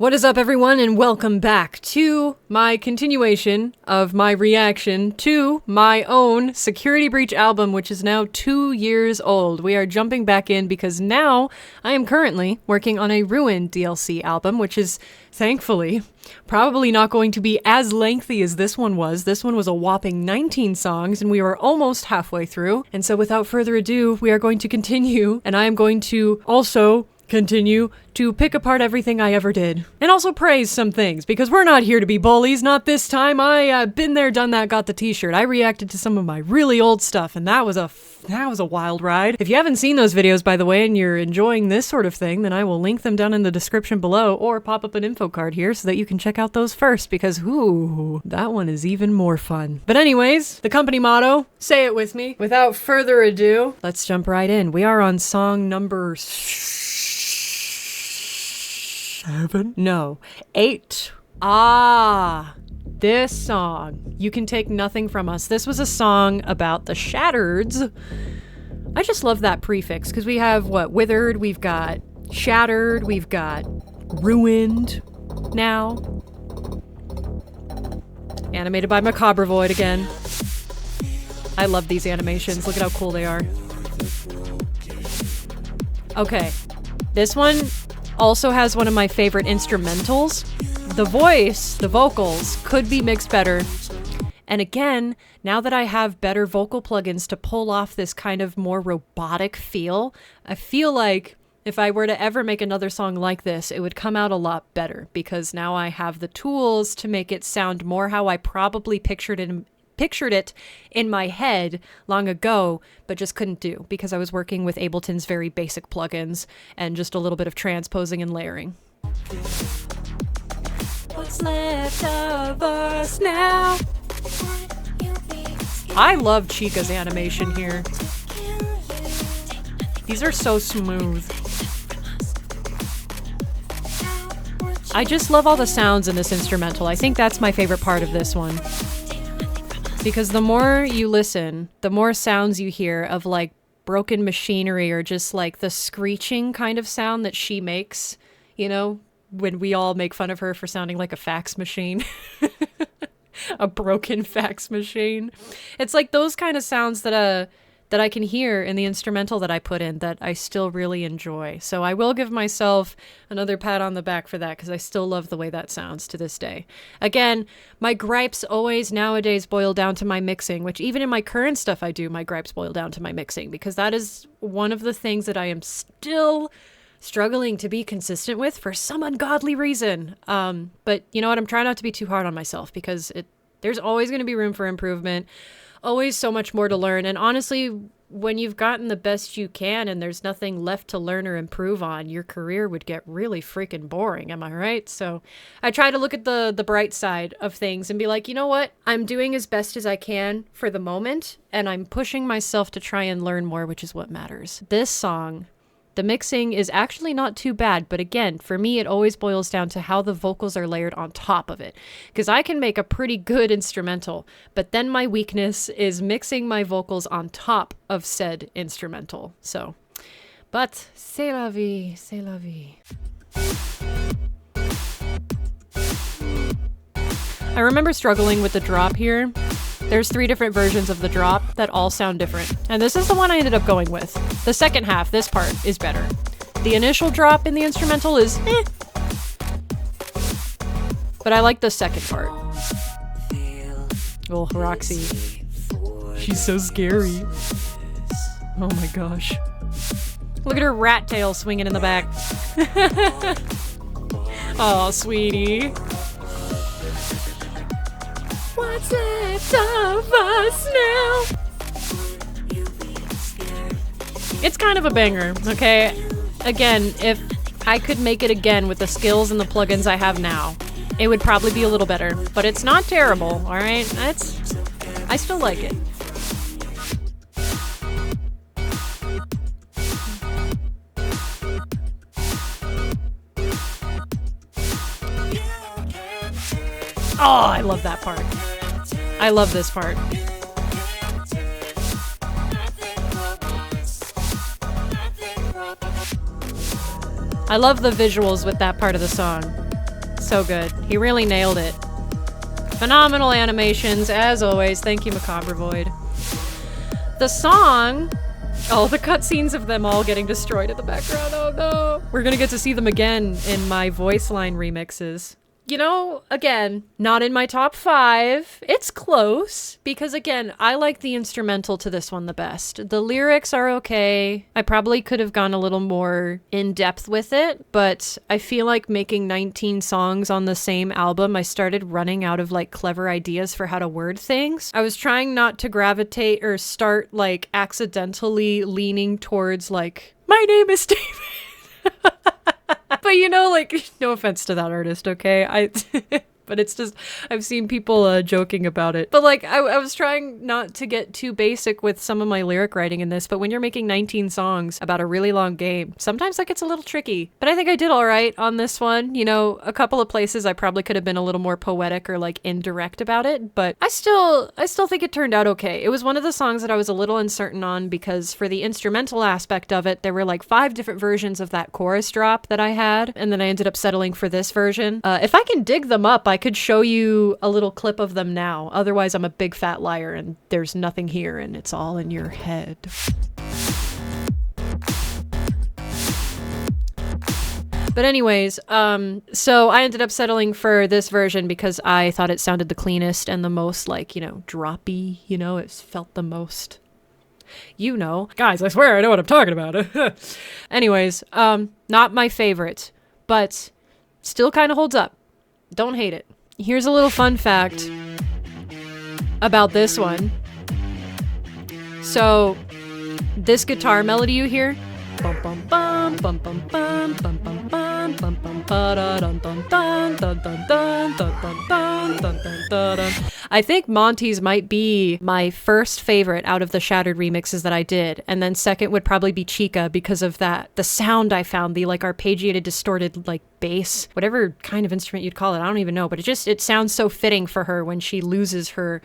What is up, everyone, and welcome back to my continuation of my reaction to my own Security Breach album, which is now 2 years old. We are jumping back in because now I am currently working on a Ruin DLC album, which is, thankfully, probably not going to be as lengthy as this one was. This one was a whopping 19 songs, and we were almost halfway through. And so without further ado, we are going to continue, and I am going to also continue to pick apart everything I ever did. And also praise some things, because we're not here to be bullies, not this time. I been there, done that, got the t-shirt. I reacted to some of my really old stuff, and that was a wild ride. If you haven't seen those videos, by the way, and you're enjoying this sort of thing, then I will link them down in the description below, or pop up an info card here so that you can check out those first, because ooh, that one is even more fun. But anyways, the company motto, say it with me. Without further ado, let's jump right in. We are on song number 7? No, 8. This song. You Can Take Nothing From Us. This was a song about the Shattereds. I just love that prefix, because we have, what, Withered, we've got Shattered, we've got Ruined now. Animated by Macabre Void again. I love these animations. Look at how cool they are. Okay, this one also has one of my favorite instrumentals. The voice, the vocals, could be mixed better. And again, now that I have better vocal plugins to pull off this kind of more robotic feel, I feel like if I were to ever make another song like this, it would come out a lot better, because now I have the tools to make it sound more how I probably pictured it in my head long ago, but just couldn't do because I was working with Ableton's very basic plugins and just a little bit of transposing and layering. What's left of us now? I love Chica's animation here. These are so smooth. I just love all the sounds in this instrumental. I think that's my favorite part of this one. Because the more you listen, the more sounds you hear of like broken machinery or just like the screeching kind of sound that she makes, you know, when we all make fun of her for sounding like a fax machine. A broken fax machine. It's like those kind of sounds that I can hear in the instrumental that I put in that I still really enjoy. So I will give myself another pat on the back for that, because I still love the way that sounds to this day. Again, my gripes always nowadays boil down to my mixing, which even in my current stuff I do, my gripes boil down to my mixing, because that is one of the things that I am still struggling to be consistent with for some ungodly reason. But you know what? I'm trying not to be too hard on myself, because there's always going to be room for improvement. Always so much more to learn. And honestly, when you've gotten the best you can and there's nothing left to learn or improve on, your career would get really freaking boring. Am I right? So I try to look at the bright side of things and be like, you know what? I'm doing as best as I can for the moment, and I'm pushing myself to try and learn more, which is what matters. This song, the mixing is actually not too bad, but again, for me, it always boils down to how the vocals are layered on top of it. Because I can make a pretty good instrumental, but then my weakness is mixing my vocals on top of said instrumental. So, but c'est la vie, c'est la vie. I remember struggling with the drop here. There's 3 different versions of the drop that all sound different. And this is the one I ended up going with. The second half, this part, is better. The initial drop in the instrumental is eh. But I like the second part. Oh, Roxy. She's so scary. Oh my gosh. Look at her rat tail swinging in the back. Oh, sweetie. What's left of us now? It's kind of a banger, okay? Again, if I could make it again with the skills and the plugins I have now, it would probably be a little better. But it's not terrible, alright? I still like it. Oh, I love that part. I love this part. I love the visuals with that part of the song. So good. He really nailed it. Phenomenal animations, as always. Thank you, Macabre Void. The song... Oh, the cutscenes of them all getting destroyed in the background. Oh no. We're gonna get to see them again in my voice line remixes. You know, again, not in my top 5. It's close, because again, I like the instrumental to this one the best. The lyrics are okay. I probably could have gone a little more in depth with it, but I feel like making 19 songs on the same album, I started running out of like clever ideas for how to word things. I was trying not to gravitate or start like accidentally leaning towards like, my name is David. But you know, like, no offense to that artist, okay? But it's just, I've seen people joking about it. But like, I was trying not to get too basic with some of my lyric writing in this, but when you're making 19 songs about a really long game, sometimes that gets a little tricky. But I think I did all right on this one. You know, a couple of places I probably could have been a little more poetic or like indirect about it, but I still think it turned out okay. It was one of the songs that I was a little uncertain on because for the instrumental aspect of it, there were like 5 different versions of that chorus drop that I had, and then I ended up settling for this version. If I can dig them up, I could show you a little clip of them now. Otherwise, I'm a big fat liar and there's nothing here and it's all in your head. But anyways, so I ended up settling for this version because I thought it sounded the cleanest and the most like, you know, droppy, you know, it felt the most, you know. Guys, I swear I know what I'm talking about. Anyways, not my favorite, but still kind of holds up. Don't hate it. Here's a little fun fact about this one. So, this guitar melody you hear, bum bum bum bum bum bum bum bum bum bum bum ba da dun dun dun dun dun dun dun dun dun dun dun. I think Monty's might be my first favorite out of the Shattered remixes that I did, and then second would probably be Chica because of that, the sound I found, the like arpeggiated, distorted like bass, whatever kind of instrument you'd call it, I don't even know, but it sounds so fitting for her when she loses her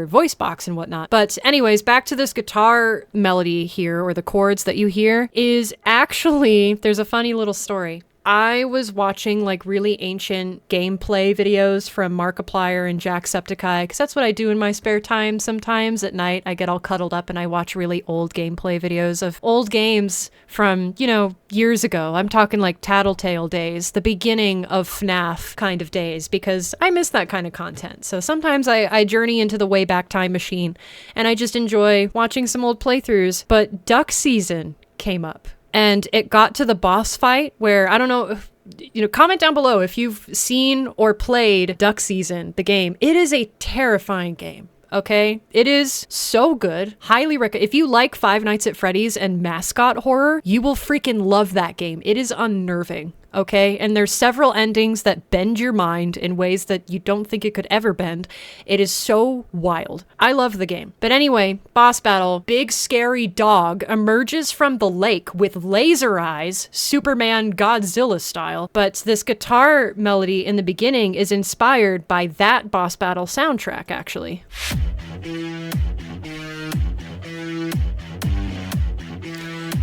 voice box and whatnot. But anyways, back to this guitar melody here, or the chords that you hear, is actually, there's a funny little story. I was watching like really ancient gameplay videos from Markiplier and Jacksepticeye, because that's what I do in my spare time sometimes at night. I get all cuddled up and I watch really old gameplay videos of old games from, you know, years ago. I'm talking like Tattletale days, the beginning of FNAF kind of days, because I miss that kind of content. So sometimes I journey into the Wayback Time Machine and I just enjoy watching some old playthroughs. But Duck Season came up. And it got to the boss fight where, I don't know, if, you know, comment down below if you've seen or played Duck Season, the game. It is a terrifying game, okay? It is so good. Highly recommend. If you like Five Nights at Freddy's and mascot horror, you will freaking love that game. It is unnerving. Okay, and there's several endings that bend your mind in ways that you don't think it could ever bend. It is so wild. I love the game. But anyway, boss battle, big scary dog emerges from the lake with laser eyes, Superman Godzilla style. But this guitar melody in the beginning is inspired by that boss battle soundtrack, actually.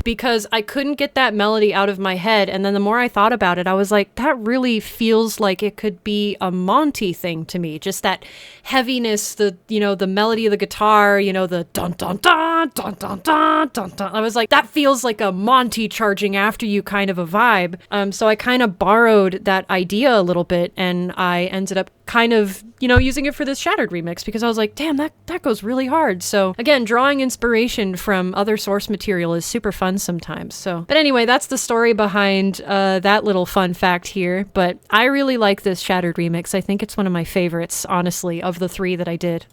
Because I couldn't get that melody out of my head, and then the more I thought about it, I was like, that really feels like it could be a Monty thing to me. Just that heaviness, the, you know, the melody of the guitar, you know, the dun dun dun dun dun dun dun dun. I was like, that feels like a Monty charging after you kind of a vibe. So I kind of borrowed that idea a little bit, and I ended up kind of, you know, using it for this Shattered remix because I was like, damn, that goes really hard. So again, drawing inspiration from other source material is super fun sometimes. So, but anyway, that's the story behind that little fun fact here. But I really like this Shattered remix. I think it's one of my favorites, honestly, of the 3 that I did.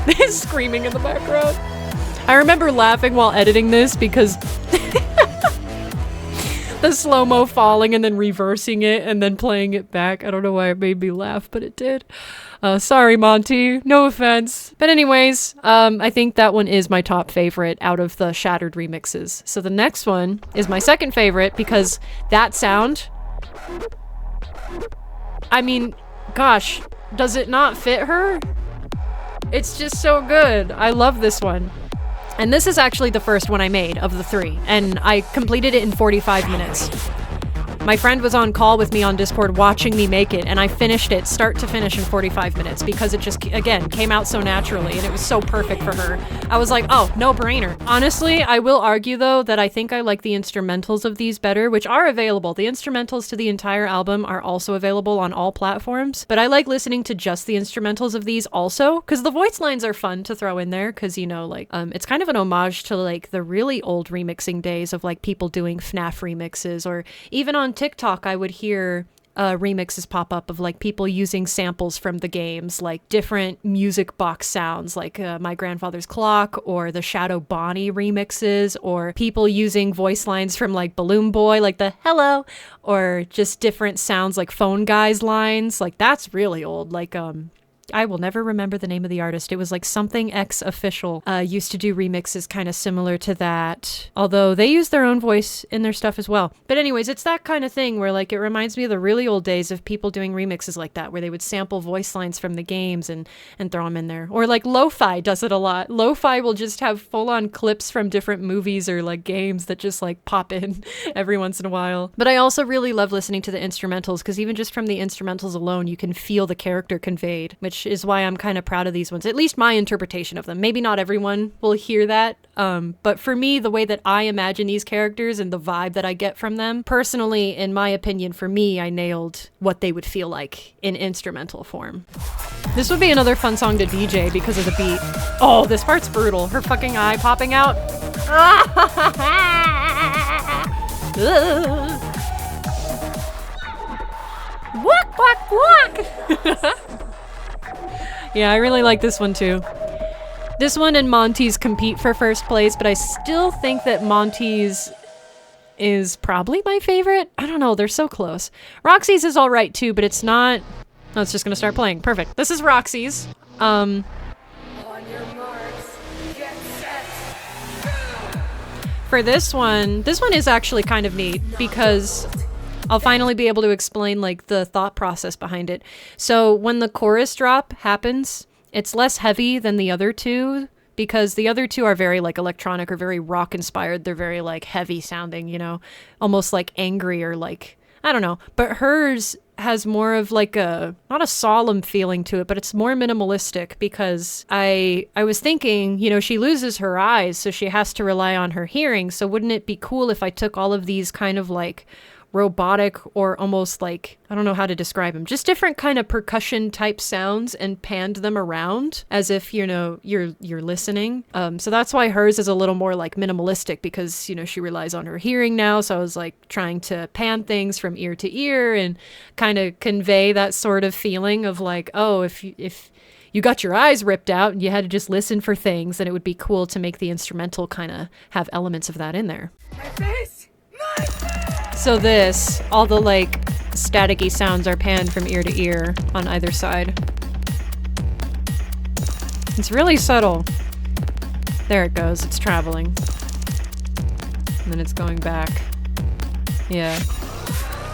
There's screaming in the background. I remember laughing while editing this because the slow-mo falling and then reversing it and then playing it back. I don't know why it made me laugh, but it did. Sorry, Monty. No offense. But anyways, I think that one is my top favorite out of the Shattered remixes. So the next one is my second favorite because that sound, I mean, gosh, does it not fit her? It's just so good. I love this one. And this is actually the first one I made of the 3, and I completed it in 45 minutes. My friend was on call with me on Discord watching me make it, and I finished it start to finish in 45 minutes because it just, again, came out so naturally, and it was so perfect for her. I was like, oh, no brainer. Honestly, I will argue, though, that I think I like the instrumentals of these better, which are available. The instrumentals to the entire album are also available on all platforms, but I like listening to just the instrumentals of these also, because the voice lines are fun to throw in there, because, you know, like, it's kind of an homage to, like, the really old remixing days of, like, people doing FNAF remixes, or even on TikTok, I would hear remixes pop up of like people using samples from the games, like different music box sounds, like My Grandfather's Clock or the Shadow Bonnie remixes, or people using voice lines from like Balloon Boy, like the hello, or just different sounds like Phone Guy's lines. Like that's really old. Like I will never remember the name of the artist. It was like something X Official used to do remixes kind of similar to that, although they use their own voice in their stuff as well. But anyways, it's that kind of thing where like it reminds me of the really old days of people doing remixes like that, where they would sample voice lines from the games and throw them in there. Or like Lo-Fi does it a lot. Lo-Fi will just have full-on clips from different movies or like games that just like pop in every once in a while. But I also really love listening to the instrumentals, because even just from the instrumentals alone, you can feel the character conveyed, which is why I'm kind of proud of these ones, at least my interpretation of them. Maybe not everyone will hear that, but for me, the way that I imagine these characters and the vibe that I get from them, personally, in my opinion, for me, I nailed what they would feel like in instrumental form. This would be another fun song to DJ because of the beat. Oh, this part's brutal. Her fucking eye popping out. Walk, walk, walk! Yeah, I really like this one too. This one and Monty's compete for first place, but I still think that Monty's is probably my favorite. I don't know, they're so close. Roxy's is alright too, but it's not... Oh, it's just gonna start playing. Perfect. This is Roxy's. On your marks, get set. For this one is actually kind of neat because I'll finally be able to explain like the thought process behind it. So when the chorus drop happens, it's less heavy than the other two, because the other two are very like electronic or very rock inspired. They're very like heavy sounding, you know, almost like angry or like, I don't know. But hers has more of like a, not a solemn feeling to it, but it's more minimalistic, because I was thinking, you know, she loses her eyes, so she has to rely on her hearing. So wouldn't it be cool if I took all of these kind of like robotic or almost like, I don't know how to describe them, just different kind of percussion type sounds and panned them around as if, you know, you're listening. So that's why hers is a little more like minimalistic, because, you know, she relies on her hearing now. So I was like trying to pan things from ear to ear and kind of convey that sort of feeling of like, oh, if you got your eyes ripped out and you had to just listen for things, then it would be cool to make the instrumental kind of have elements of that in there. My face! My face! So this, all the like staticky sounds are panned from ear to ear on either side. It's really subtle. There it goes, it's traveling. And then it's going back. Yeah.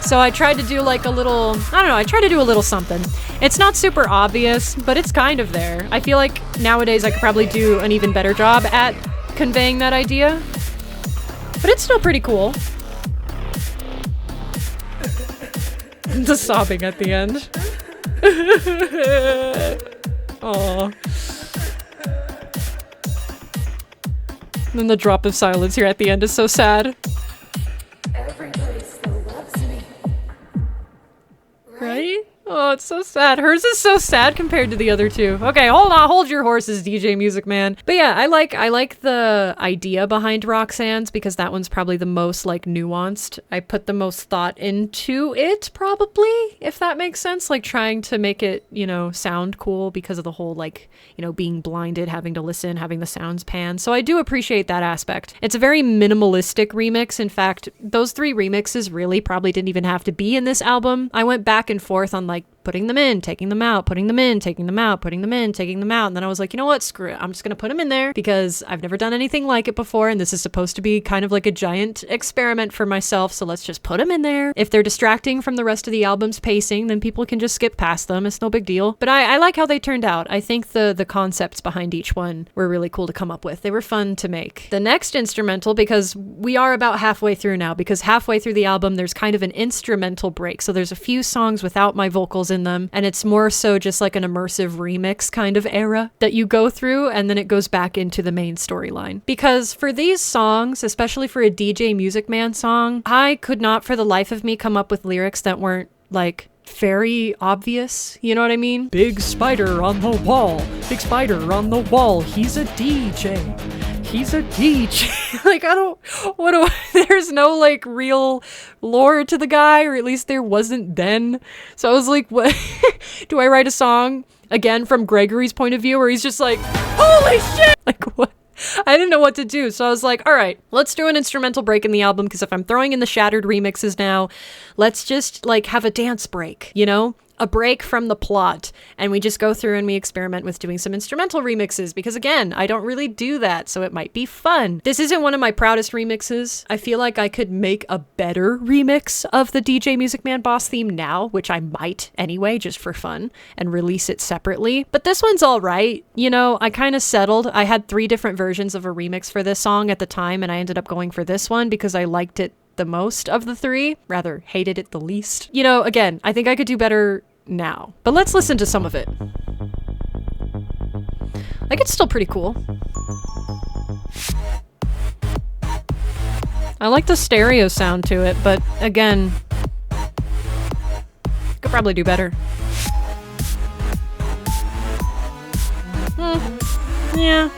So I tried to do like a little, I don't know, I tried to do a little something. It's not super obvious, but it's kind of there. I feel like nowadays I could probably do an even better job at conveying that idea. But it's still pretty cool. The sobbing at the end. Aww. And then the drop of silence here at the end is so sad. Everybody still loves me. Right? Oh, it's so sad. Hers is so sad compared to the other two. Okay, hold on. Hold your horses, DJ Music Man. But yeah, I like the idea behind Roxanne's, because that one's probably the most like nuanced. I put the most thought into it, probably, if that makes sense. Like trying to make it, you know, sound cool because of the whole like, you know, being blinded, having to listen, having the sounds pan. So I do appreciate that aspect. It's a very minimalistic remix. In fact, those 3 remixes really probably didn't even have to be in this album. I went back and forth on like putting them in, taking them out, putting them in, taking them out, putting them in, taking them out. And then I was like, you know what? Screw it. I'm just going to put them in there because I've never done anything like it before. And this is supposed to be kind of like a giant experiment for myself. So let's just put them in there. If they're distracting from the rest of the album's pacing, then people can just skip past them. It's no big deal. But I like how they turned out. I think the concepts behind each one were really cool to come up with. They were fun to make. The next instrumental, because we are about halfway through now, because halfway through the album, there's kind of an instrumental break. So there's a few songs without my vocals in them, and it's more so just like an immersive remix kind of era that you go through, and then it goes back into the main storyline. Because for these songs, especially for a DJ Music Man song, I could not for the life of me come up with lyrics that weren't like very obvious, you know what I mean? Big spider on the wall, big spider on the wall, he's a DJ. He's a DJ. Like, there's no like real lore to the guy, or at least there wasn't then. So I was like, what? Do I write a song again from Gregory's point of view where he's just like, holy shit? Like, what? I didn't know what to do. So I was like, all right, let's do an instrumental break in the album, because if I'm throwing in the Shattered remixes now, let's just like have a dance break, you know? A break from the plot, and we just go through and we experiment with doing some instrumental remixes, because again, I don't really do that, so it might be fun. This isn't one of my proudest remixes. I feel like I could make a better remix of the DJ Music Man boss theme now, which I might anyway, just for fun, and release it separately. But this one's all right. You know, I kind of settled. I had 3 different versions of a remix for this song at the time, and I ended up going for this one because I liked it the most of the 3, rather hated it the least. You know, again, I think I could do better now, but let's listen to some of it. Like, it's still pretty cool. I like the stereo sound to it, but again, could probably do better. Yeah.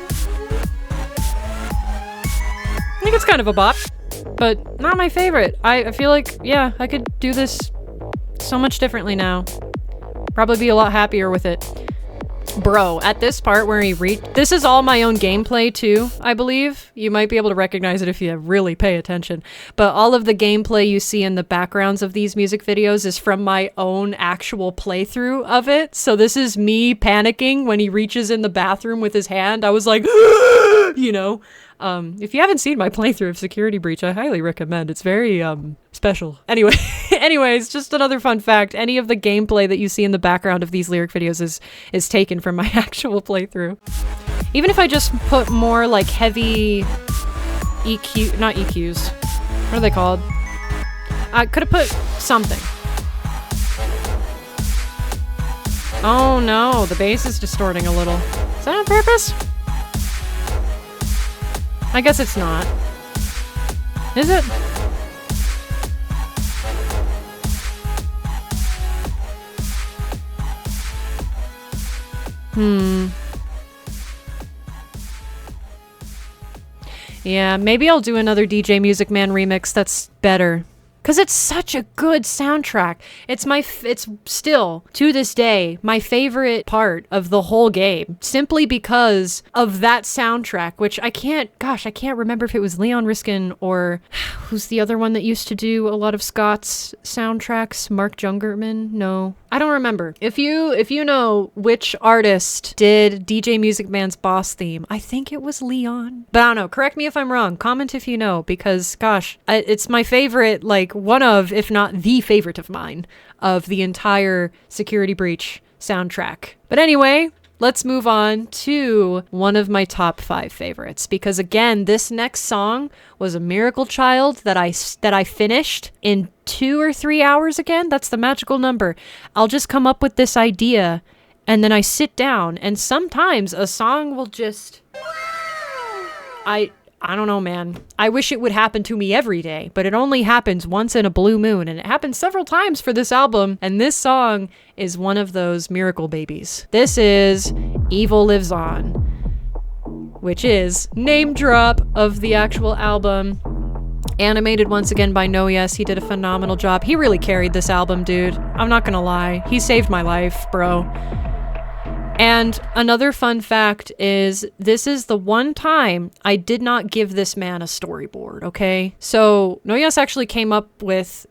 I think it's kind of a bop, but not my favorite. I feel like, yeah, I could do this so much differently now. Probably be a lot happier with it. Bro, at this part where he this is all my own gameplay too, I believe. You might be able to recognize it if you really pay attention. But all of the gameplay you see in the backgrounds of these music videos is from my own actual playthrough of it. So this is me panicking when he reaches in the bathroom with his hand. I was like, you know. If you haven't seen my playthrough of Security Breach, I highly recommend. It's very, special. Anyways, just another fun fact. Any of the gameplay that you see in the background of these lyric videos is taken from my actual playthrough. Even if I just put more, like, heavy not EQs. What are they called? I could have put something. Oh no, the bass is distorting a little. Is that on purpose? I guess it's not. Is it? Yeah, maybe I'll do another DJ Music Man remix that's better. Because it's such a good soundtrack. It's still, to this day, my favorite part of the whole game. Simply because of that soundtrack, which I can't remember if it was Leon Riskin or who's the other one that used to do a lot of Scott's soundtracks? Mark Jungerman? No. I don't remember. If you know which artist did DJ Music Man's boss theme, I think it was Leon. But I don't know. Correct me if I'm wrong. Comment if you know, because gosh, it's my favorite, like one of, if not the favorite of mine, of the entire Security Breach soundtrack. But anyway, let's move on to one of my top 5 favorites, because again, this next song was a Miracle Child that I finished in 2 or 3 hours again. That's the magical number. I'll just come up with this idea and then I sit down, and sometimes a song will just... I don't know, man. I wish it would happen to me every day, but it only happens once in a blue moon, and it happens several times for this album, and this song is one of those miracle babies. This is Evil Lives On, which is name drop of the actual album. Animated once again by No Yes. He did a phenomenal job. He really carried this album, dude. I'm not gonna lie. He saved my life, bro. And another fun fact is, this is the one time I did not give this man a storyboard, okay? So, No Yes actually came up with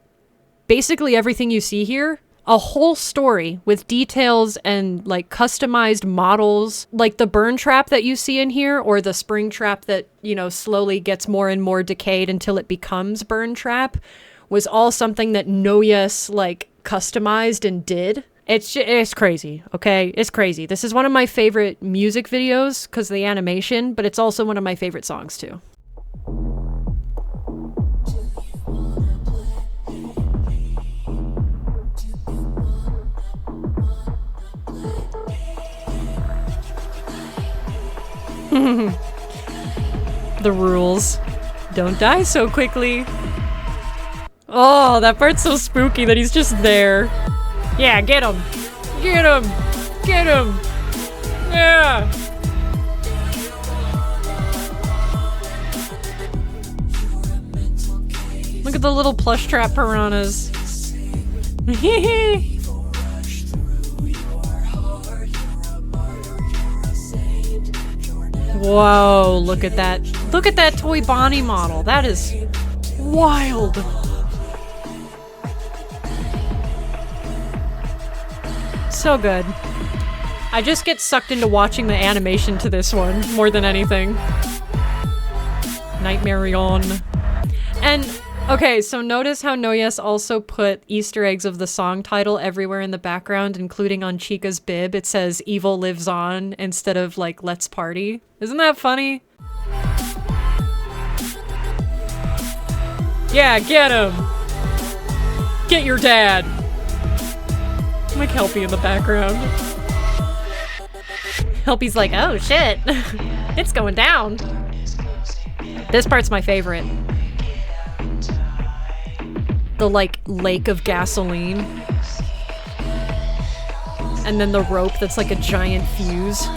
basically everything you see here. a whole story with details and like customized models, like the burn trap that you see in here, or the spring trap that, you know, slowly gets more and more decayed until it becomes burn trap, was all something that Noyes like customized and did. It's crazy, okay? It's crazy. This is one of my favorite music videos because of the animation, but it's also one of my favorite songs too. The rules. Don't die so quickly. Oh, that part's so spooky that he's just there. Yeah, get him! Get him! Get him! Yeah! Look at the little plush trap piranhas. Whoa, look at that. Look at that Toy Bonnie model. That is wild. So good. I just get sucked into watching the animation to this one more than anything. Nightmare on. And okay, so notice how Noyes also put Easter eggs of the song title everywhere in the background, including on Chica's bib. It says "Evil Lives On" instead of like "Let's Party." Isn't that funny? Yeah, get him! Get your dad! Like Helpy in the background. Helpy's like, oh shit, it's going down. This part's my favorite. The like lake of gasoline. And then the rope that's like a giant fuse.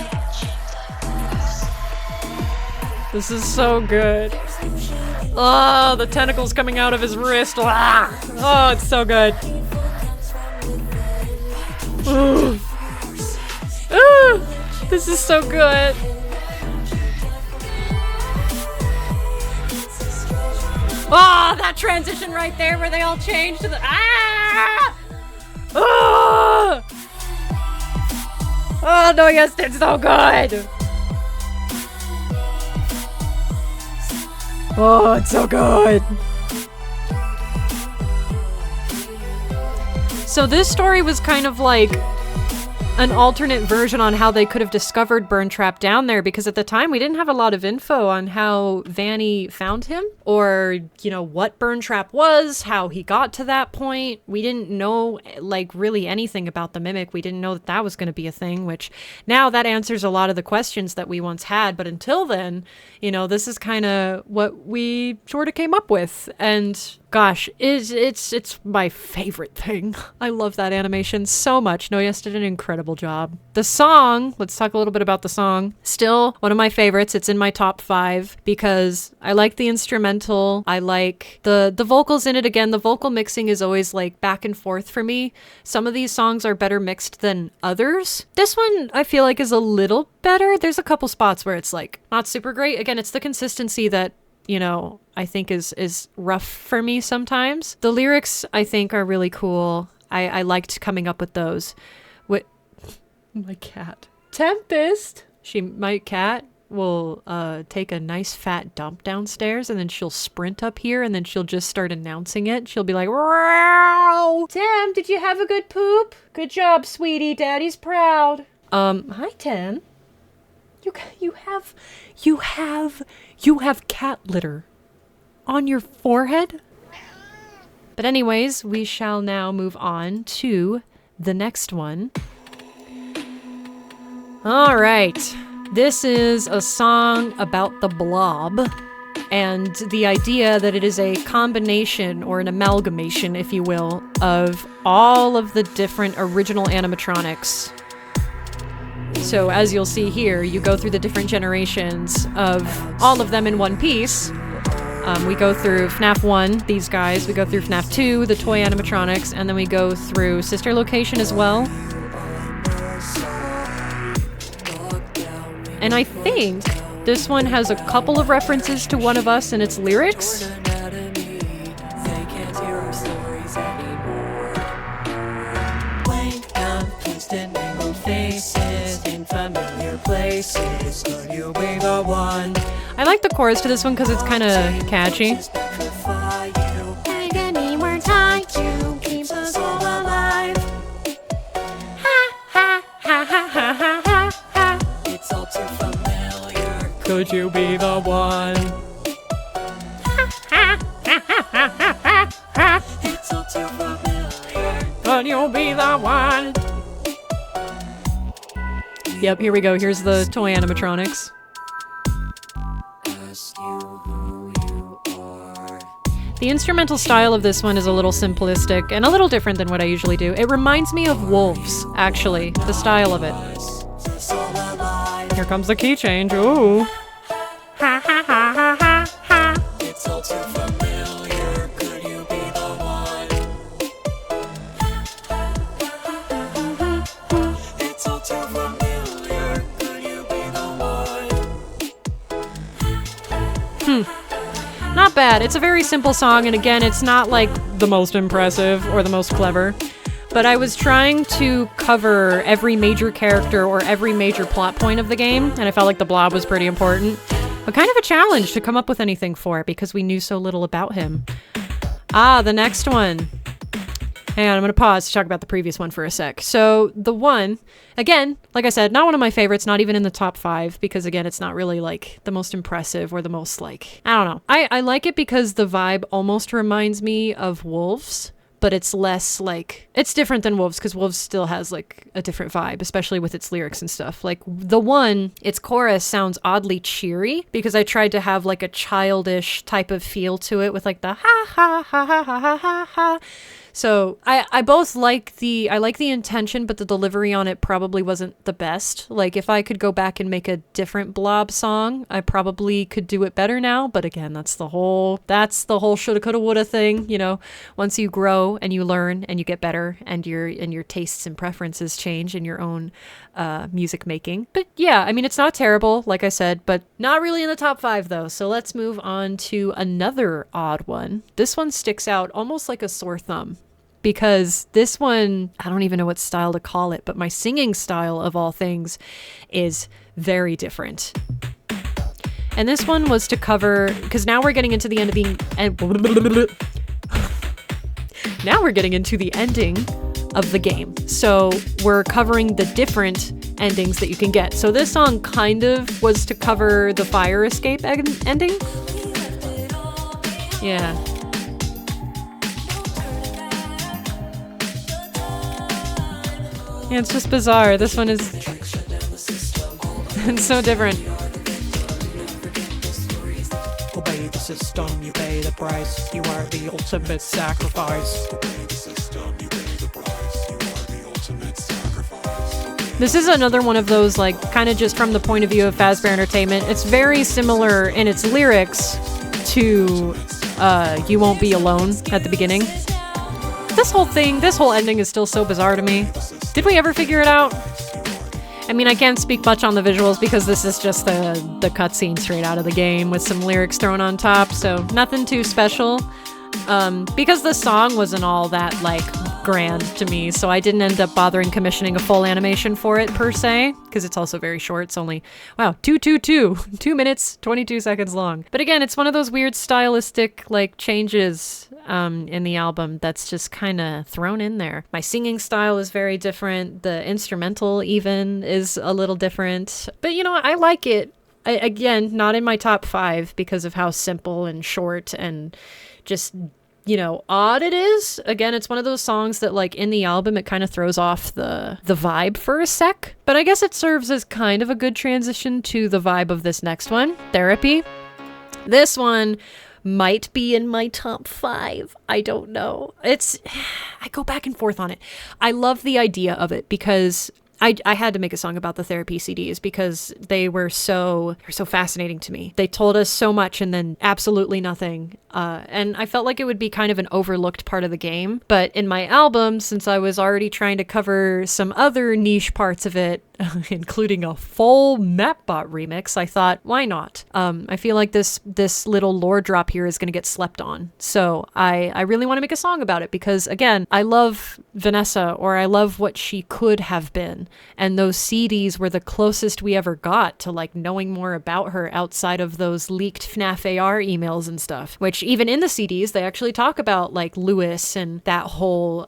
This is so good. Oh, the tentacles coming out of his wrist. Ah! Oh, it's so good. Ooh. Ooh, this is so good. Oh, that transition right there where they all change to the ah! Oh, oh no, yes, it's so good. Oh, it's so good. So this story was kind of like an alternate version on how they could have discovered Burn Trap down there, because at the time we didn't have a lot of info on how Vanny found him, or, you know, what Burn Trap was, how he got to that point. We didn't know, like, really anything about the Mimic. We didn't know that that was going to be a thing, which now that answers a lot of the questions that we once had. But until then, you know, this is kind of what we sort of came up with. And gosh, it's my favorite thing. I love that animation so much. Noyes did an incredible job. The song, let's talk a little bit about the song. Still one of my favorites. It's in my top 5 because I like the instrumental. I like the vocals in it. Again, the vocal mixing is always like back and forth for me. Some of these songs are better mixed than others. This one I feel like is a little better. There's a couple spots where it's like not super great. Again, it's the consistency that, you know, I think is rough for me sometimes. The lyrics, I think, are really cool. I liked coming up with those. What? My cat. Tempest! My cat will take a nice fat dump downstairs, and then she'll sprint up here, and then she'll just start announcing it. She'll be like, "Row! Tem, did you have a good poop? Good job, sweetie. Daddy's proud." Hi, Tem. You have cat litter on your forehead? But anyways, we shall now move on to the next one. All right. This is a song about the Blob and the idea that it is a combination or an amalgamation, if you will, of all of the different original animatronics. So as you'll see here, you go through the different generations of all of them in one piece. We go through FNAF 1, these guys. We go through FNAF 2, the toy animatronics, and then we go through Sister Location as well. And I think this one has a couple of references to One of Us in its lyrics. in familiar places. Could you be the one? I like the chorus to this one because it's kind of catchy. Agony, we're tied to keep us all alive. Ha ha ha ha ha ha ha ha. It's all too familiar. Could you be the one? Ha ha ha ha ha ha ha. It's all too familiar. Could you be the one? Yep, here we go. Here's the toy animatronics. The instrumental style of this one is a little simplistic and a little different than what I usually do. It reminds me of Wolves, actually, the style of it. Here comes the key change. Ooh. Ha ha ha ha ha ha. It's all too familiar. Could you be the one? It's all too familiar. Could you be the one? Not bad. It's a very simple song, and again, it's not like the most impressive or the most clever, but I was trying to cover every major character or every major plot point of the game, and I felt like the Blob was pretty important, but kind of a challenge to come up with anything for it because we knew so little about him. The next one. Hang on, I'm going to pause to talk about the previous one for a sec. So the one, again, like I said, not one of my favorites, not even in the top 5, because again, it's not really like the most impressive or the most like, I don't know. I like it because the vibe almost reminds me of Wolves, but it's less like, it's different than Wolves because Wolves still has like a different vibe, especially with its lyrics and stuff. Like the one, its chorus sounds oddly cheery because I tried to have like a childish type of feel to it with like the ha ha ha ha ha ha ha ha. So I both like the intention, but the delivery on it probably wasn't the best. Like if I could go back and make a different Blob song, I probably could do it better now. But again, that's the whole shoulda, coulda, woulda thing. You know, once you grow and you learn and you get better and your tastes and preferences change in your own music making. But yeah, I mean, it's not terrible, like I said, but not really in the top 5 though. So let's move on to another odd one. This one sticks out almost like a sore thumb. Because this one, I don't even know what style to call it, but my singing style of all things is very different. And this one was to cover, because now we're getting into the now we're getting into the ending of the game. So we're covering the different endings that you can get. So this song kind of was to cover the fire escape ending. Yeah. Yeah, it's just bizarre. This one is it's so different. Obey the system, you pay the price. You are the ultimate sacrifice. This is another one of those, like, kind of just from the point of view of Fazbear Entertainment. It's very similar in its lyrics to You Won't Be Alone at the beginning. This whole ending is still so bizarre to me. Did we ever figure it out? I mean, I can't speak much on the visuals because this is just the cutscene straight out of the game with some lyrics thrown on top, so nothing too special. Because the song wasn't all that, like, grand to me, so I didn't end up bothering commissioning a full animation for it, per se, because it's also very short. It's only, wow, 2 minutes, 22 seconds long. But again, it's one of those weird stylistic, like, changes in the album that's just kind of thrown in there. My singing style is very different. The instrumental even is a little different. But, you know, I like it. Again, not in my top 5 because of how simple and short and just, you know, odd it is. Again, it's one of those songs that, like, in the album, it kind of throws off the vibe for a sec. But I guess it serves as kind of a good transition to the vibe of this next one, Therapy. This one might be in my top 5. I don't know. I go back and forth on it. I love the idea of it because I had to make a song about the Therapy CDs because they were so fascinating to me. They told us so much and then absolutely nothing. And I felt like it would be kind of an overlooked part of the game. But in my album, since I was already trying to cover some other niche parts of it, including a full Mapbot remix, I thought, why not? I feel like this little lore drop here is going to get slept on. So I really want to make a song about it because, again, I love Vanessa, or I love what she could have been. And those CDs were the closest we ever got to like knowing more about her outside of those leaked FNAF AR emails and stuff, which even in the CDs, they actually talk about like Lewis and that whole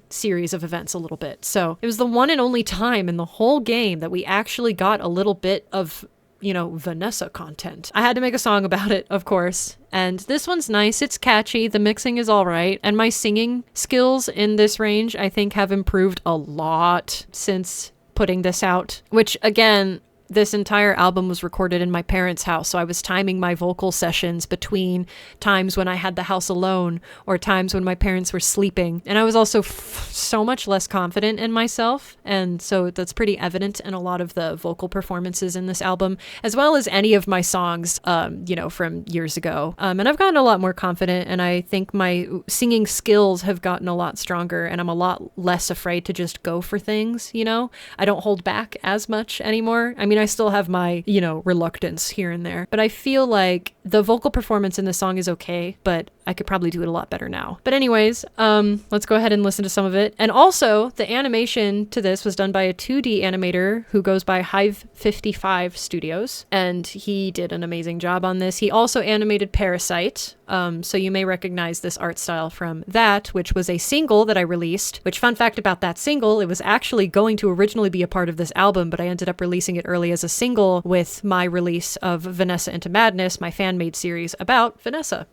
series of events a little bit. So it was the one and only time in the whole game that we actually got a little bit of, you know, Vanessa content. I had to make a song about it, of course. And this one's nice. It's catchy. The mixing is all right. And my singing skills in this range, I think, have improved a lot since putting this out, which again, this entire album was recorded in my parents' house, so I was timing my vocal sessions between times when I had the house alone or times when my parents were sleeping. And I was also so much less confident in myself, and so that's pretty evident in a lot of the vocal performances in this album, as well as any of my songs, you know, from years ago. And I've gotten a lot more confident, and I think my singing skills have gotten a lot stronger, and I'm a lot less afraid to just go for things, you know? I don't hold back as much anymore. I mean, I still have my, you know, reluctance here and there, but I feel like the vocal performance in the song is okay, but I could probably do it a lot better now. But anyways, let's go ahead and listen to some of it. And also, the animation to this was done by a 2D animator who goes by Hive 55 Studios, and he did an amazing job on this. He also animated Parasite, so you may recognize this art style from that, which was a single that I released, which, fun fact about that single, it was actually going to originally be a part of this album, but I ended up releasing it early as a single with my release of Vanessa Into Madness, my fan-made series about Vanessa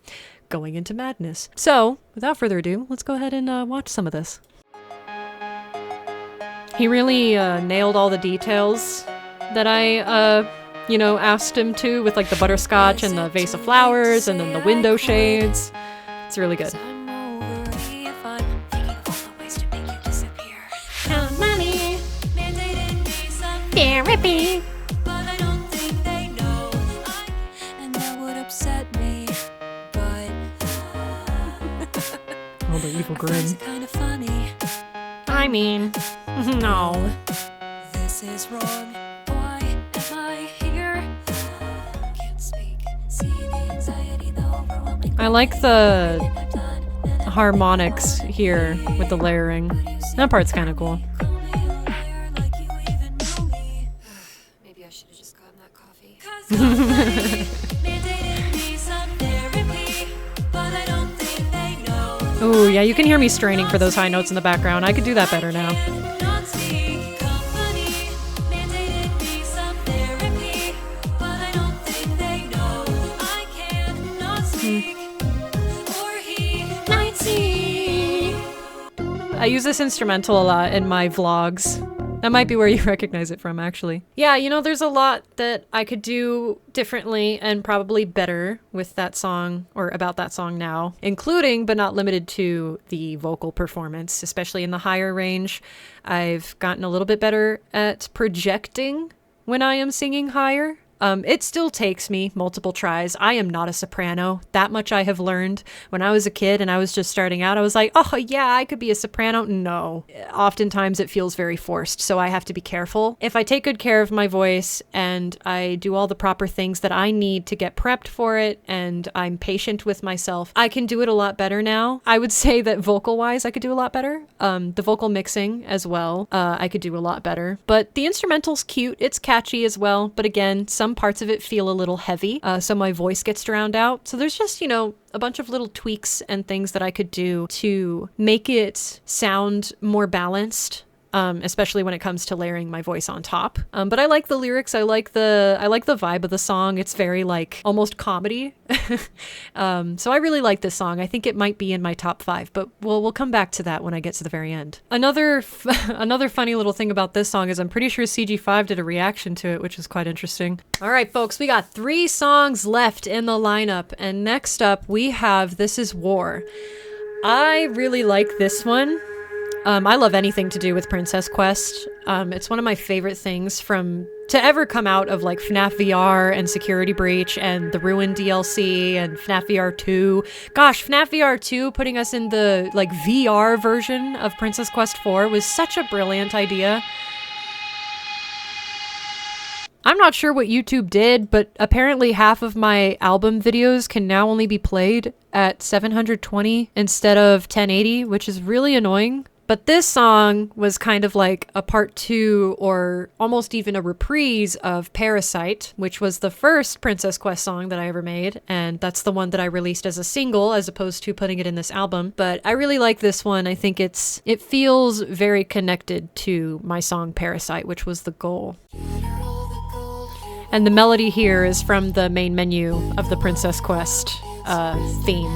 going into madness. So, without further ado, let's go ahead and watch some of this. He really nailed all the details that I, you know, asked him to, with like the butterscotch and the vase of flowers and then the window shades. It's really good. Therapy. Oh, the evil grin. I mean, no. This is wrong. Why am I here? Can't speak. See the anxiety, the overwhelming. I like the harmonics here with the layering. That part's kind of cool. Maybe I should have just gotten that coffee. Ooh, yeah, you can hear me straining for those high notes in the background. I could do that better now. I use this instrumental a lot in my vlogs. That might be where you recognize it from, actually. Yeah, you know, there's a lot that I could do differently and probably better with that song, or about that song now, including, but not limited to, the vocal performance, especially in the higher range. I've gotten a little bit better at projecting when I am singing higher. It still takes me multiple tries. I am not a soprano. That much I have learned. When I was a kid and I was just starting out, I was like, oh yeah, I could be a soprano. No. Oftentimes it feels very forced, so I have to be careful. If I take good care of my voice and I do all the proper things that I need to get prepped for it, and I'm patient with myself, I can do it a lot better now. I would say that vocal-wise, I could do a lot better. The vocal mixing as well, I could do a lot better. But the instrumental's cute. It's catchy as well. But again, some parts of it feel a little heavy, so my voice gets drowned out. So there's just, you know, a bunch of little tweaks and things that I could do to make it sound more balanced. Especially when it comes to layering my voice on top. But I like the lyrics. I like the vibe of the song. It's very like almost comedy. So I really like this song. I think it might be in my top 5, but we'll come back to that when I get to the very end. Another funny little thing about this song is I'm pretty sure CG5 did a reaction to it, which is quite interesting. All right, folks, we got 3 songs left in the lineup, and next up we have This Is War. I really like this one. I love anything to do with Princess Quest. It's one of my favorite things to ever come out of like FNAF VR and Security Breach and the Ruin DLC and FNAF VR 2. Gosh, FNAF VR 2 putting us in the like VR version of Princess Quest 4 was such a brilliant idea. I'm not sure what YouTube did, but apparently half of my album videos can now only be played at 720 instead of 1080, which is really annoying. But this song was kind of like a part 2 or almost even a reprise of Parasite, which was the first Princess Quest song that I ever made. And that's the one that I released as a single as opposed to putting it in this album. But I really like this one. I think it feels very connected to my song Parasite, which was the goal. And the melody here is from the main menu of the Princess Quest theme.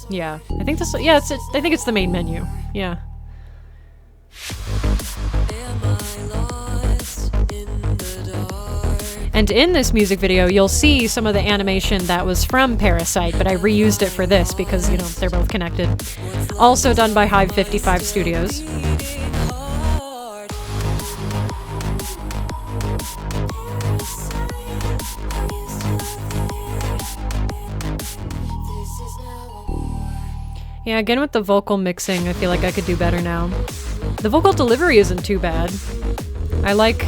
Yeah, I think this. Yeah, I think it's the main menu. Yeah. And in this music video, you'll see some of the animation that was from Parasite, but I reused it for this because, you know, they're both connected. Also done by Hive 55 Studios. Yeah, again with the vocal mixing, I feel like I could do better now. The vocal delivery isn't too bad. I like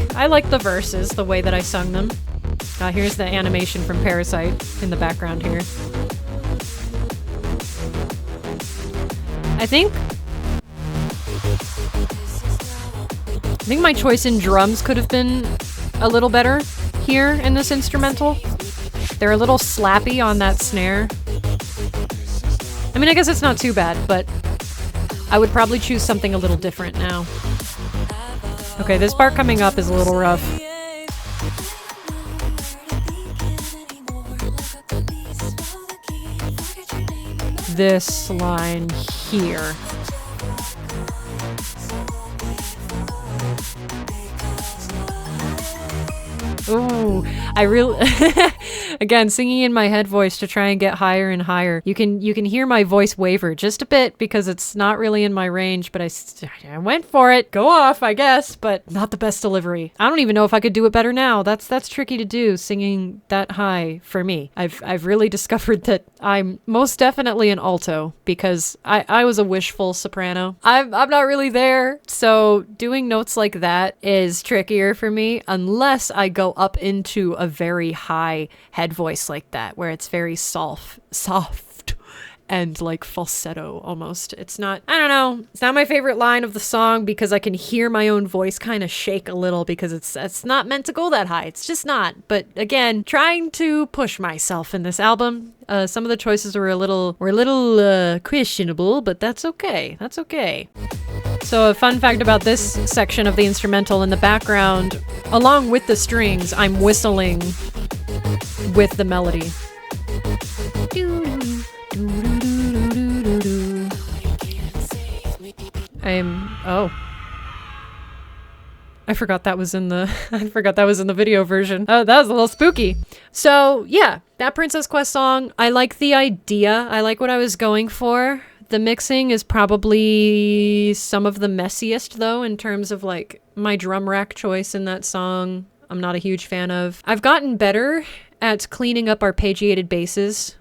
the verses, the way that I sung them. Here's the animation from Parasite in the background here. I think my choice in drums could have been a little better here in this instrumental. They're a little slappy on that snare. I mean, I guess it's not too bad, but I would probably choose something a little different now. Okay, this part coming up is a little rough. This line here. Ooh, I really again singing in my head voice to try and get higher and higher. You can hear my voice waver just a bit because it's not really in my range, but I went for it. Go off, I guess, but not the best delivery. I don't even know if I could do it better now. That's tricky to do, singing that high for me. I've really discovered that I'm most definitely an alto because I was a wishful soprano. I'm not really there, so doing notes like that is trickier for me unless I go up into a very high head voice like that, where it's very soft and like falsetto almost. It's not, I don't know, it's not my favorite line of the song because I can hear my own voice kind of shake a little because it's not meant to go that high. It's just not. But again, trying to push myself in this album. Some of the choices were a little questionable, but that's okay. That's okay. So a fun fact about this section of the instrumental, in the background, along with the strings, I'm whistling with the melody. I forgot that was in the video version. Oh, that was a little spooky. So yeah, that Princess Quest song, I like the idea. I like what I was going for. The mixing is probably some of the messiest though, in terms of like my drum rack choice in that song. I'm not a huge fan of. I've gotten better at cleaning up arpeggiated basses.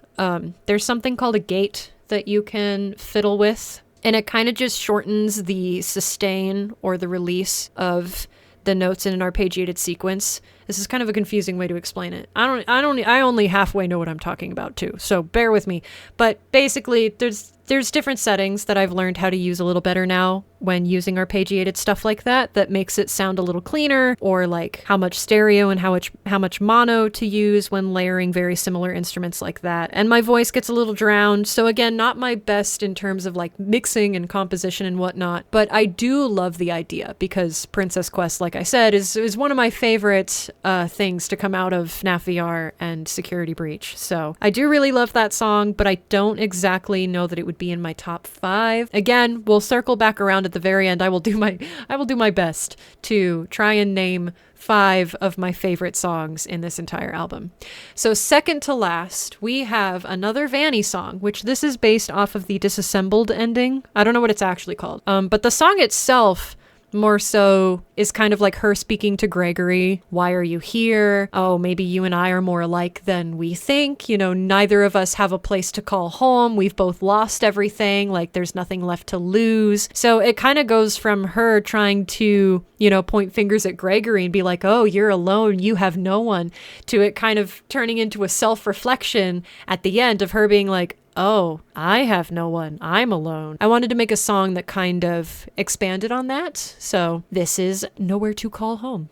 There's something called a gate that you can fiddle with, and it kind of just shortens the sustain or the release of the notes in an arpeggiated sequence. This is kind of a confusing way to explain it. I only halfway know what I'm talking about too, so bear with me. But basically, there's different settings that I've learned how to use a little better now when using arpeggiated stuff like that makes it sound a little cleaner, or like how much stereo and how much mono to use when layering very similar instruments like that. And my voice gets a little drowned, so again, not my best in terms of like mixing and composition and whatnot, but I do love the idea because Princess Quest, like I said, is one of my favorite things to come out of FNAF VR and Security Breach. So I do really love that song, but I don't exactly know that it would be in my top 5. Again, we'll circle back around at the very end. I will do my best to try and name 5 of my favorite songs in this entire album. So second to last, we have another Vanny song, which this is based off of the Disassembled ending. I don't know what it's actually called. But the song itself more so is kind of like her speaking to Gregory. Why are you here? Oh, maybe you and I are more alike than we think. You know, neither of us have a place to call home. We've both lost everything. Like, there's nothing left to lose. So it kind of goes from her trying to, you know, point fingers at Gregory and be like, oh, you're alone. You have no one, to it kind of turning into a self-reflection at the end of her being like, oh, I have no one. I'm alone. I wanted to make a song that kind of expanded on that. So this is Nowhere to Call Home.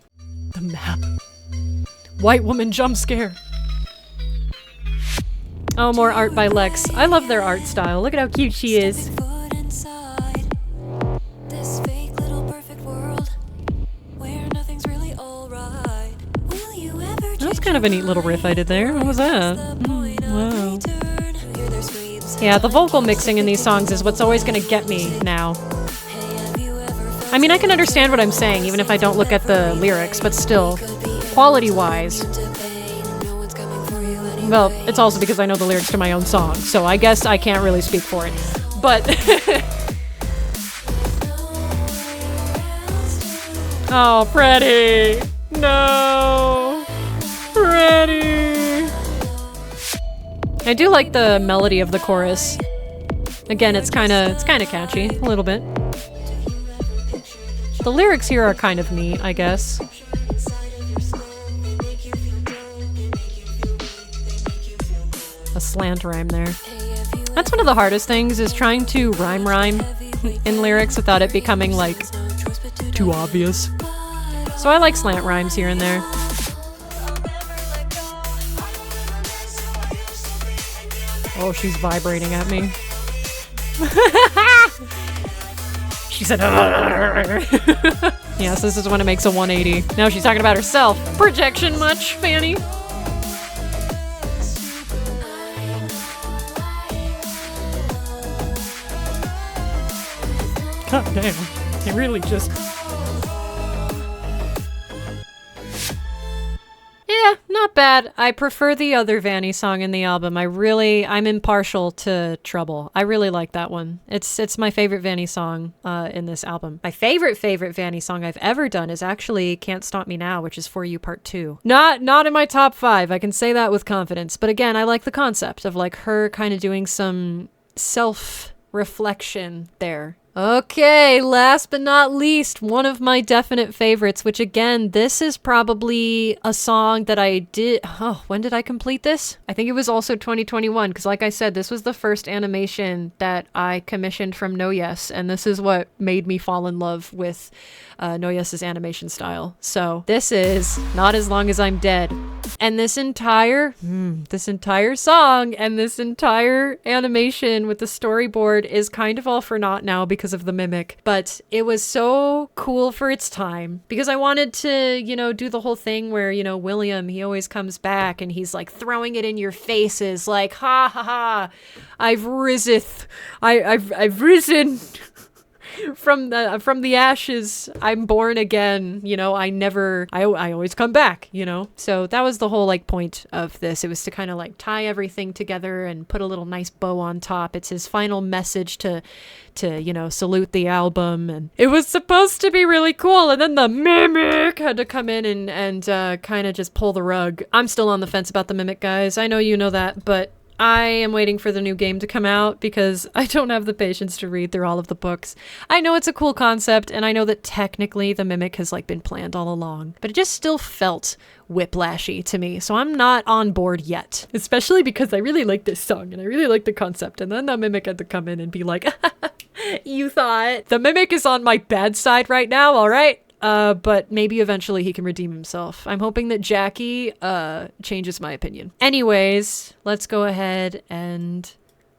The map. White woman jump scare. Oh, more art by Lex. I love their art style. Look at how cute she is. That was kind of a neat little riff I did there. What was that? Wow. Yeah, the vocal mixing in these songs is what's always going to get me now. I mean, I can understand what I'm saying, even if I don't look at the lyrics, but still, quality-wise. Well, it's also because I know the lyrics to my own song, so I guess I can't really speak for it. But... oh, Freddie! No! Freddie! I do like the melody of the chorus. Again, it's kind of catchy, a little bit. The lyrics here are kind of neat, I guess. A slant rhyme there. That's one of the hardest things, is trying to rhyme in lyrics without it becoming, like, too obvious. So I like slant rhymes here and there. Oh, she's vibrating at me. She said, yes, this is when it makes a 180. Now she's talking about herself. Projection much, Fanny? God damn. It really just... yeah, not bad. I prefer the other Vanny song in the album. I'm impartial to Trouble. I really like that one. It's my favorite Vanny song in this album. My favorite Vanny song I've ever done is actually Can't Stop Me Now, which is For You Part 2. Not in my top 5. I can say that with confidence. But again, I like the concept of like her kind of doing some self-reflection there. Okay, last but not least, one of my definite favorites, which again, this is probably a song that I did... oh, when did I complete this? I think it was also 2021, because like I said, this was the first animation that I commissioned from No Yes, and this is what made me fall in love with No Yes's animation style. So this is Not As Long As I'm Dead. And this entire song and this entire animation with the storyboard is kind of all for naught now because of the mimic. But it was so cool for its time because I wanted to, you know, do the whole thing where, you know, William, he always comes back and he's like throwing it in your faces like, ha ha ha, I've risen. From the ashes, I'm born again, you know, I always come back, you know? So that was the whole, like, point of this. It was to kind of, like, tie everything together and put a little nice bow on top. It's his final message to, you know, salute the album, and it was supposed to be really cool, and then the mimic had to come in and kind of just pull the rug. I'm still on the fence about the mimic, guys. I know you know that, but I am waiting for the new game to come out because I don't have the patience to read through all of the books. I know it's a cool concept, and I know that technically the mimic has like been planned all along, but it just still felt whiplashy to me, so I'm not on board yet. Especially because I really like this song and I really like the concept, and then the mimic had to come in and be like, you thought? The mimic is on my bad side right now, alright? But maybe eventually he can redeem himself. I'm hoping that Jackie, changes my opinion. Anyways, let's go ahead and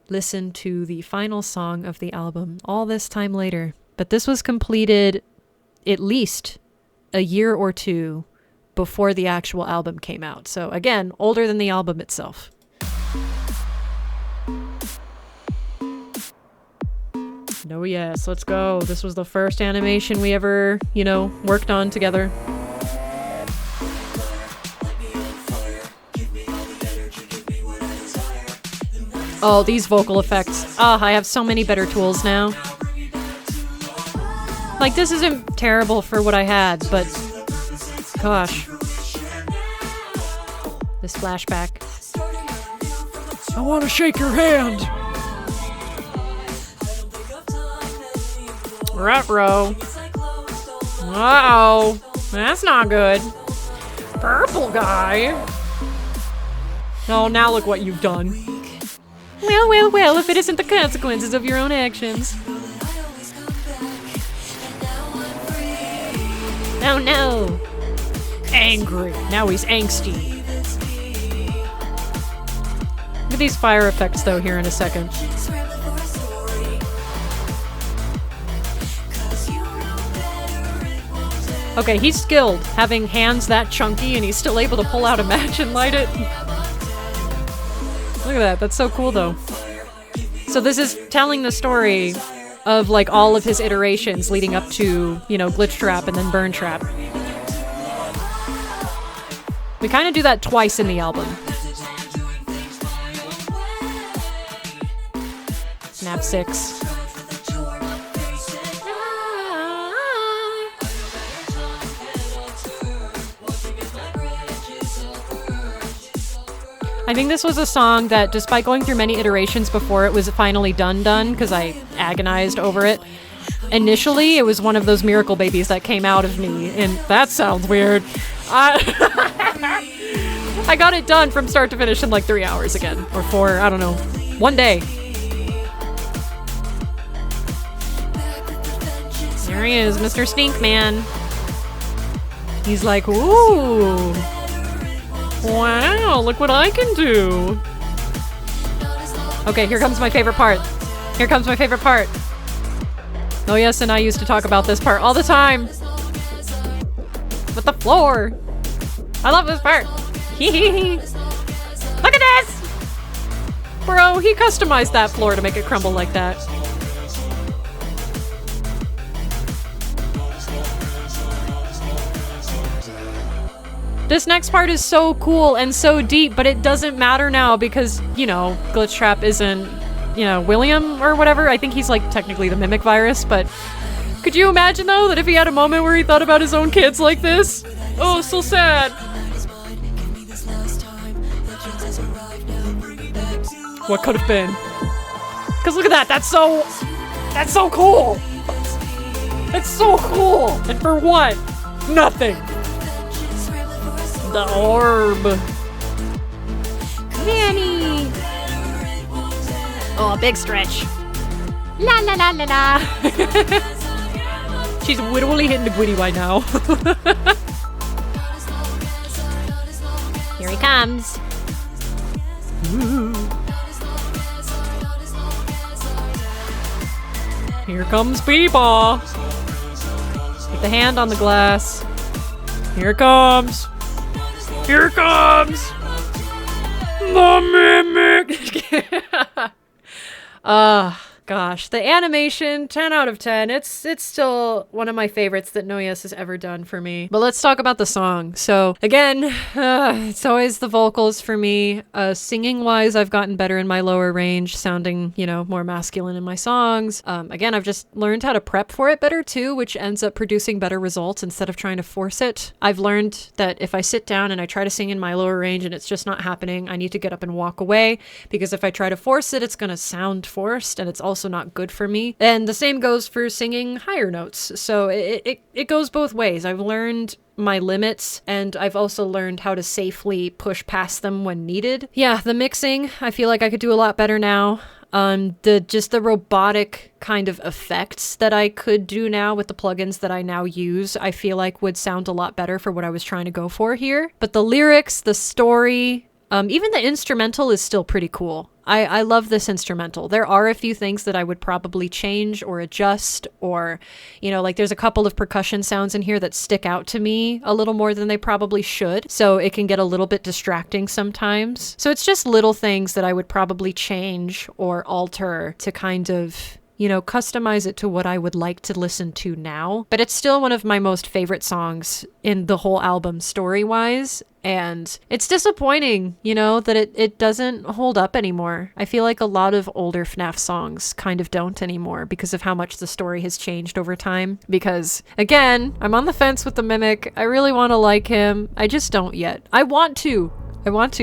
listen to the final song of the album all this time later. But this was completed at least a year or two before the actual album came out. So again, older than the album itself. No, yes, let's go. This was the first animation we ever, you know, worked on together. Oh, these vocal effects. Ah, I have so many better tools now. Like, this isn't terrible for what I had, but gosh. This flashback. I want to shake your hand. Ruh-roh. Uh-oh. That's not good. Purple guy. Oh, now look what you've done. Well, well, well, if it isn't the consequences of your own actions. Oh no. Angry. Now he's angsty. Look at these fire effects though here in a second. Okay, he's skilled, having hands that chunky and he's still able to pull out a match and light it. Look at that, that's so cool though. So this is telling the story of like all of his iterations leading up to, you know, Glitch Trap and then Burn Trap. We kind of do that twice in the album. Snap 6. I think this was a song that, despite going through many iterations before it was finally done, because I agonized over it, initially it was one of those miracle babies that came out of me, and that sounds weird. I got it done from start to finish in like 3 hours again, or 4, I don't know, one day. There he is, Mr. Stinkman. He's like, ooh. Wow, look what I can do. Okay, here comes my favorite part. Here comes my favorite part. Oh yes, and I used to talk about this part all the time. With the floor. I love this part. Hee. Look at this! Bro, he customized that floor to make it crumble like that. This next part is so cool and so deep, but it doesn't matter now because, you know, Glitch Trap isn't, you know, William or whatever. I think he's like technically the mimic virus, but could you imagine though that if he had a moment where he thought about his own kids like this? Oh, so sad. What could have been? Because look at that, that's so cool. That's so cool. And for what? Nothing. The orb. Manny. Oh, big stretch. La la la la la. She's literally hitting the gwitty right now. Here he comes. Ooh. Here comes Peepaw. With the hand on the glass. Here it comes. Here comes the mimic. Gosh, the animation, 10 out of 10. It's still one of my favorites that NoYes has ever done for me. But let's talk about the song. So again, it's always the vocals for me. Singing wise, I've gotten better in my lower range, sounding, you know, more masculine in my songs. Again, I've just learned how to prep for it better too, which ends up producing better results instead of trying to force it. I've learned that if I sit down and I try to sing in my lower range and it's just not happening, I need to get up and walk away, because if I try to force it, it's going to sound forced, and it's also not good for me. And the same goes for singing higher notes. So it goes both ways. I've learned my limits, and I've also learned how to safely push past them when needed. Yeah, the mixing, I feel like I could do a lot better now. The robotic kind of effects that I could do now with the plugins that I now use, I feel like would sound a lot better for what I was trying to go for here. But the lyrics, the story, even the instrumental is still pretty cool. I love this instrumental. There are a few things that I would probably change or adjust, or, you know, like there's a couple of percussion sounds in here that stick out to me a little more than they probably should. So it can get a little bit distracting sometimes. So it's just little things that I would probably change or alter to kind of customize it to what I would like to listen to now. But it's still one of my most favorite songs in the whole album story-wise. And it's disappointing, that it doesn't hold up anymore. I feel like a lot of older FNAF songs kind of don't anymore because of how much the story has changed over time. Because, again, I'm on the fence with the Mimic. I really want to like him. I just don't yet. I want to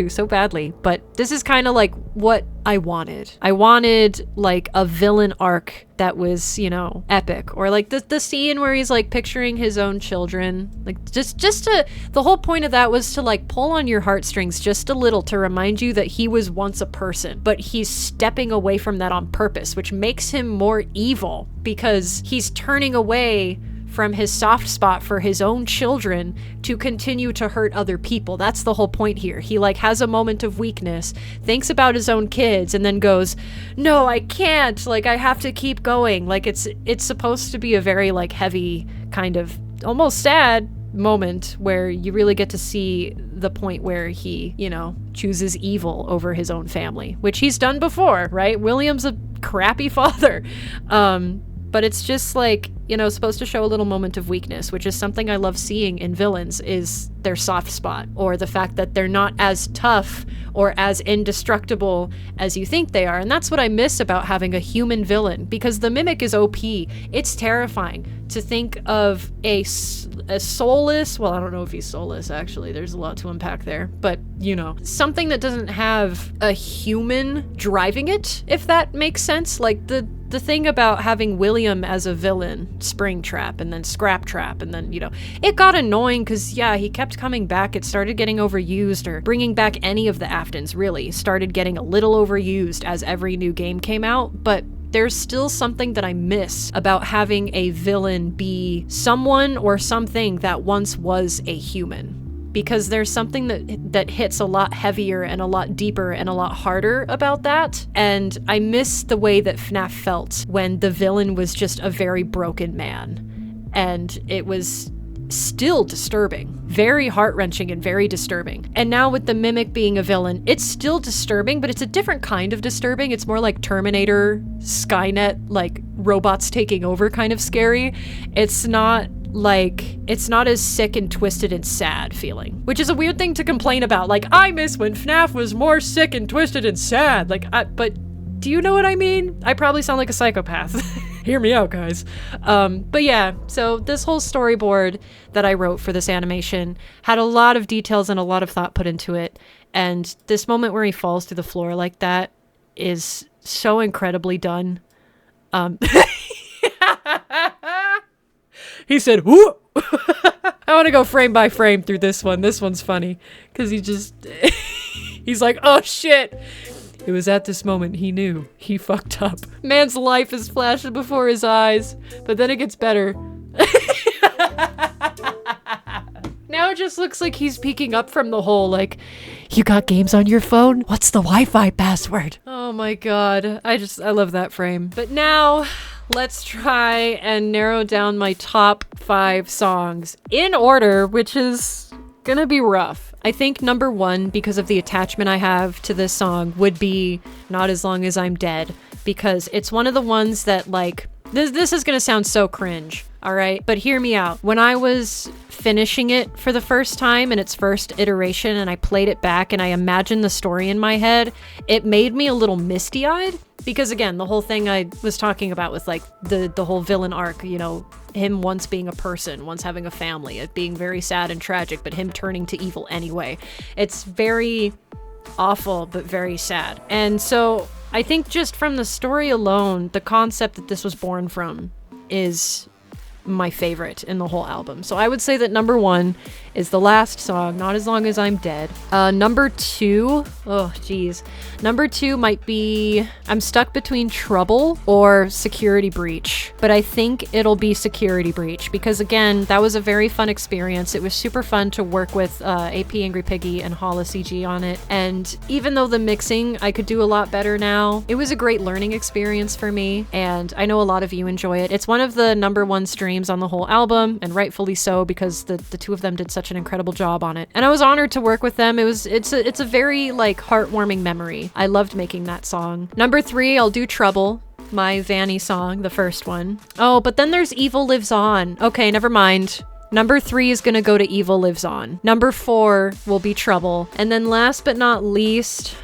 so badly, but this is kind of like what I wanted. I wanted like a villain arc that was, epic, or like the scene where he's like picturing his own children. Like just to, the whole point of that was to like pull on your heartstrings just a little to remind you that he was once a person, but he's stepping away from that on purpose, which makes him more evil because he's turning away from his soft spot for his own children to continue to hurt other people. That's the whole point here. He like has a moment of weakness, thinks about his own kids, and then goes, no, I can't, like I have to keep going. Like it's supposed to be a very like heavy kind of almost sad moment where you really get to see the point where he, chooses evil over his own family, which he's done before, right? William's a crappy father. But it's just like, supposed to show a little moment of weakness, which is something I love seeing in villains, is their soft spot, or the fact that they're not as tough or as indestructible as you think they are. And that's what I miss about having a human villain, because the Mimic is OP. It's terrifying to think of a soulless, well, I don't know if he's soulless, actually. There's a lot to unpack there. But, something that doesn't have a human driving it, if that makes sense. Like the thing about having William as a villain, Springtrap and then Scraptrap, and then, it got annoying because, yeah, he kept coming back. It started getting overused, or bringing back any of the Aftons, really, started getting a little overused as every new game came out. But there's still something that I miss about having a villain be someone or something that once was a human. Because there's something that hits a lot heavier and a lot deeper and a lot harder about that. And I miss the way that FNAF felt when the villain was just a very broken man. And it was still disturbing. Very heart-wrenching and very disturbing. And now with the Mimic being a villain, it's still disturbing, but it's a different kind of disturbing. It's more like Terminator, Skynet, like robots taking over kind of scary. It's not as sick and twisted and sad feeling, which is a weird thing to complain about. Like, I miss when FNAF was more sick and twisted and sad. But do you know what I mean? I probably sound like a psychopath. Hear me out, guys. But yeah, so this whole storyboard that I wrote for this animation had a lot of details and a lot of thought put into it. And this moment where he falls through the floor like that is so incredibly done. He said, whoo! I want to go frame by frame through this one. This one's funny because he's like, oh shit. It was at this moment he knew he fucked up. Man's life is flashing before his eyes, but then it gets better. Now it just looks like he's peeking up from the hole like, you got games on your phone? What's the Wi-Fi password? Oh my god. I love that frame. But now let's try and narrow down my top 5 songs in order, which is gonna be rough. I think number 1, because of the attachment I have to this song, would be Not As Long As I'm Dead, because it's one of the ones that, like, this is gonna sound so cringe, all right? But hear me out. When I was finishing it for the first time in its first iteration and I played it back and I imagined the story in my head, it made me a little misty-eyed. Because again, the whole thing I was talking about with like the whole villain arc, him once being a person, once having a family, it being very sad and tragic, but him turning to evil anyway. It's very awful, but very sad. And so I think just from the story alone, the concept that this was born from is my favorite in the whole album. So I would say that number 1 is the last song, Not As Long As I'm Dead. Number 2, number 2 might be, I'm stuck between Trouble or Security Breach, but I think it'll be Security Breach because again, that was a very fun experience. It was super fun to work with AP Angry Piggy and Hala CG on it, and even though the mixing I could do a lot better now, it was a great learning experience for me, and I know a lot of you enjoy it. It's one of the number 1 streams on the whole album, and rightfully so because the two of them did such an incredible job on it, and I was honored to work with them. It's a very like heartwarming memory. I loved making that song. Number 3, I'll do Trouble, my Vanny song, the first one. Oh, but then there's Evil Lives On. Okay, never mind. Number 3 is gonna go to Evil Lives On. Number 4 will be Trouble. And then last but not least,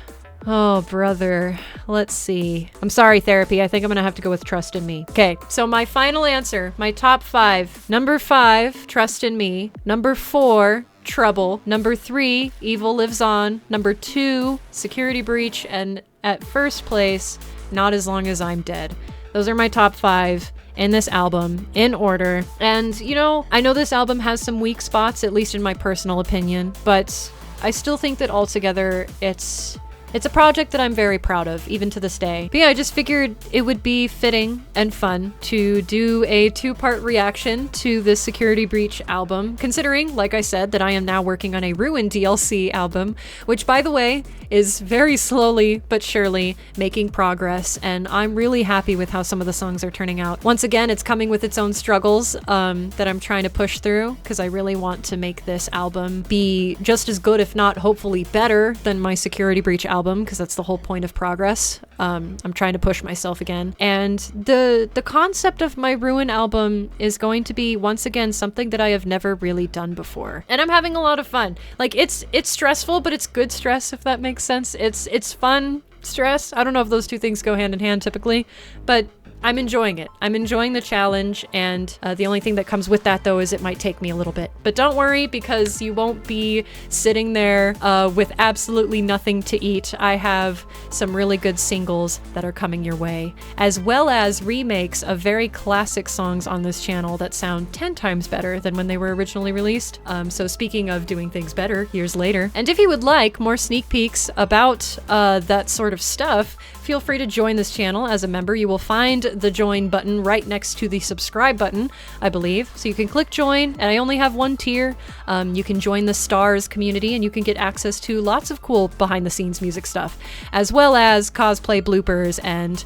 oh, brother. Let's see. I'm sorry, therapy. I think I'm gonna have to go with Trust in Me. Okay, so my final answer, my top 5. Number 5, Trust in Me. Number 4, Trouble. Number 3, Evil Lives On. Number 2, Security Breach. And at first place, Not As Long As I'm Dead. Those are my top 5 in this album, in order. And, you know, I know this album has some weak spots, at least in my personal opinion, but I still think that altogether it's a project that I'm very proud of, even to this day. But yeah, I just figured it would be fitting and fun to do a 2-part reaction to this Security Breach album, considering, like I said, that I am now working on a Ruin DLC album, which, by the way, is very slowly but surely making progress, and I'm really happy with how some of the songs are turning out. Once again, it's coming with its own struggles that I'm trying to push through, because I really want to make this album be just as good, if not hopefully better, than my Security Breach album, because that's the whole point of progress. I'm trying to push myself again. And the concept of my Ruin album is going to be, once again, something that I have never really done before. And I'm having a lot of fun. Like, it's stressful, but it's good stress, if that makes sense. It's fun stress. I don't know if those two things go hand in hand typically, but I'm enjoying it. I'm enjoying the challenge, and the only thing that comes with that, though, is it might take me a little bit. But don't worry, because you won't be sitting there with absolutely nothing to eat. I have some really good singles that are coming your way, as well as remakes of very classic songs on this channel that sound 10 times better than when they were originally released. So speaking of doing things better years later, and if you would like more sneak peeks about that sort of stuff, feel free to join this channel as a member. You will find the join button right next to the subscribe button, I believe. So you can click join, and I only have 1 tier. You can join the stars community, and you can get access to lots of cool behind the scenes music stuff, as well as cosplay bloopers and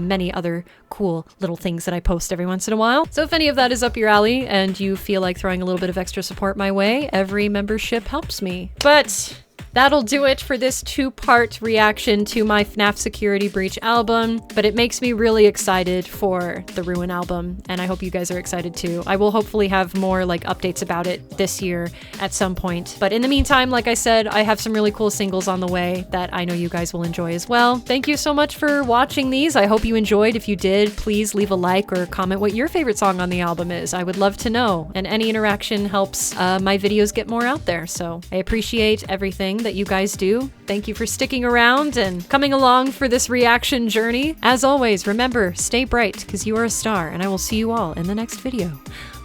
many other cool little things that I post every once in a while. So if any of that is up your alley and you feel like throwing a little bit of extra support my way, every membership helps me. But that'll do it for this 2-part reaction to my FNAF Security Breach album, but it makes me really excited for the Ruin album, and I hope you guys are excited too. I will hopefully have more like updates about it this year at some point, but in the meantime, like I said, I have some really cool singles on the way that I know you guys will enjoy as well. Thank you so much for watching these. I hope you enjoyed. If you did, please leave a like or comment what your favorite song on the album is. I would love to know, and any interaction helps my videos get more out there, so I appreciate everything that you guys do. Thank you for sticking around and coming along for this reaction journey. As always, remember, stay bright because you are a star, and I will see you all in the next video.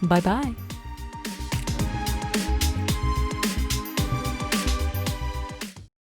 Bye bye.